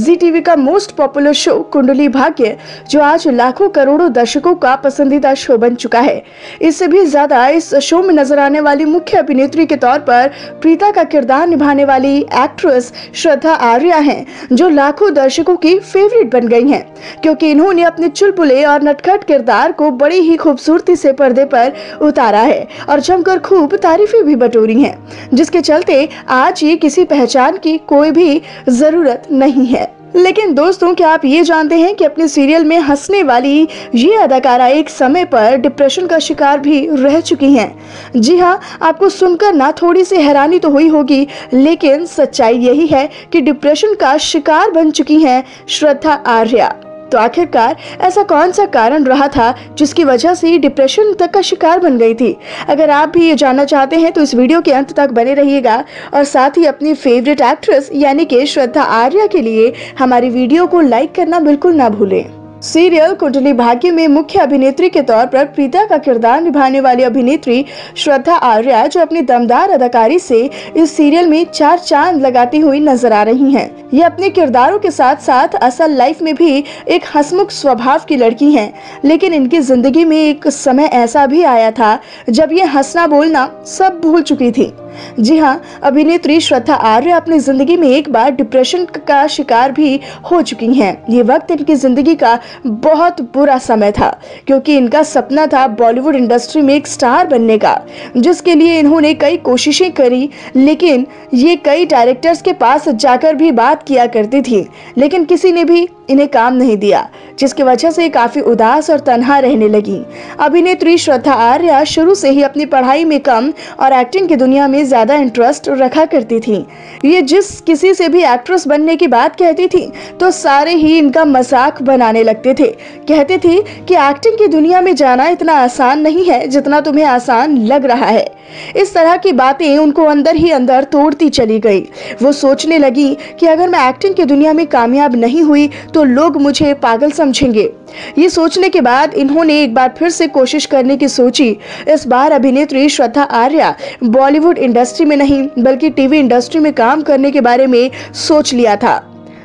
जी TV का most popular show Kundali Bhagya, जो आज लाखों करोड़ों दर्शकों का पसंदीदा शो बन चुका है। इससे भी ज्यादा इस शो में नजर आने वाली मुख्य अभिनेत्री के तौर पर प्रीता का किरदार निभाने वाली एक्ट्रेस श्रद्धा आर्या हैं, जो लाखों दर्शकों की फेवरेट बन गई हैं, क्योंकि इन्होंने अपने चुलबुले और नटखट किरदार को बड़ी ही खूबसूरती से पर्दे पर उतारा है और जमकर खूब तारीफें भी बटोरी हैं, जिसके चलते आज ये किसी पहचान की कोई भी जरूरत नहीं है। लेकिन दोस्तों, क्या आप ये जानते हैं कि अपने सीरियल में हंसने वाली ये अदाकारा एक समय पर डिप्रेशन का शिकार भी रह चुकी हैं। जी हाँ, आपको सुनकर ना थोड़ी सी हैरानी तो हुई होगी, लेकिन सच्चाई यही है कि डिप्रेशन का शिकार बन चुकी हैं श्रद्धा आर्या। तो आखिरकार ऐसा कौन सा कारण रहा था जिसकी वजह से डिप्रेशन तक का शिकार बन गई थी? अगर आप भी ये जानना चाहते हैं तो इस वीडियो के अंत तक बने रहिएगा और साथ ही अपनी फेवरेट एक्ट्रेस यानी कि श्रद्धा आर्या के लिए हमारी वीडियो को लाइक करना बिल्कुल ना भूलें। सीरियल कुंडली भाग्य में मुख्य अभिनेत्री के तौर पर प्रीता का किरदार निभाने वाली अभिनेत्री श्रद्धा आर्या, जो अपनी दमदार अदाकारी से इस सीरियल में 4 चांद लगाती हुई नजर आ रही हैं। ये अपने किरदारों के साथ साथ असल लाइफ में भी एक हंसमुख स्वभाव की लड़की हैं, लेकिन इनकी जिंदगी में एक समय ऐसा भी आया था जब ये हंसना बोलना सब भूल चुकी थी। जी हाँ, अभिनेत्री श्रद्धा आर्या अपनी जिंदगी में एक बार डिप्रेशन का शिकार भी हो चुकी हैं। ये वक्त इनकी जिंदगी का बहुत बुरा समय था, क्योंकि इनका सपना था बॉलीवुड इंडस्ट्री में एक स्टार बनने का, जिसके लिए इन्होंने कई कोशिशें करी, लेकिन ये कई डायरेक्टर्स के पास जाकर भी बात किया करती थी, लेकिन किसी ने भी इन्हें काम नहीं दिया, जिसकी वजह से काफी उदास और तन्हा रहने लगी। अभिनेत्री श्रद्धा आर्या शुरू से ही अपनी पढ़ाई में कम और एक्टिंग की दुनिया में ज्यादा इंटरेस्ट रखा करती थी। ये जिस किसी से भी एक्ट्रेस बनने की बात कहती थी तो सारे ही इनका मजाक बनाने लगते थे। कहते थे कि एक्टिंग की दुनिया में जाना इतना आसान नहीं है जितना तुम्हें आसान लग रहा है। इस तरह की बातें उनको अंदर ही अंदर तोड़ती चली गई। वो सोचने लगी कि अगर मैं एक्टिंग की दुनिया में कामयाब नहीं हुई तो लोग मुझे पागल समझेंगे। ये सोचने के बाद इन्होंने एक बार फिर से कोशिश करने की सोची। इस बार अभिनेत्री श्रद्धा आर्या बॉलीवुड इंडस्ट्री में नहीं बल्कि टीवी इंडस्ट्री में काम करने के बारे में सोच लिया था,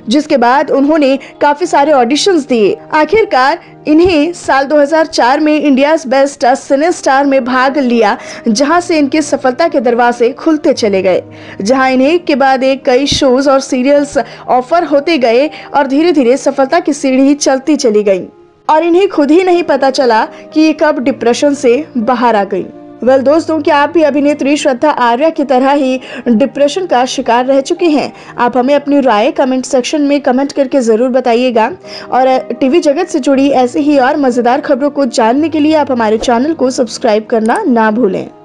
जिसके बाद उन्होंने काफी सारे ऑडिशंस दिए। आखिरकार इन्हें साल 2004 में इंडियाज बेस्ट सिने स्टार में भाग लिया, जहां से इनकी सफलता के दरवाजे खुलते चले गए, जहां इन्हें एक के बाद एक कई शोज और सीरियल्स ऑफर होते गए और धीरे धीरे सफलता की सीढ़ी चलती चली गई और इन्हें खुद ही नहीं पता चला कि ये कब डिप्रेशन से बाहर आ गई। वेल दोस्तों, क्या आप भी अभिनेत्री श्रद्धा आर्या की तरह ही डिप्रेशन का शिकार रह चुके हैं? आप हमें अपनी राय कमेंट सेक्शन में कमेंट करके जरूर बताइएगा और टीवी जगत से जुड़ी ऐसी ही और मजेदार खबरों को जानने के लिए आप हमारे चैनल को सब्सक्राइब करना ना भूलें।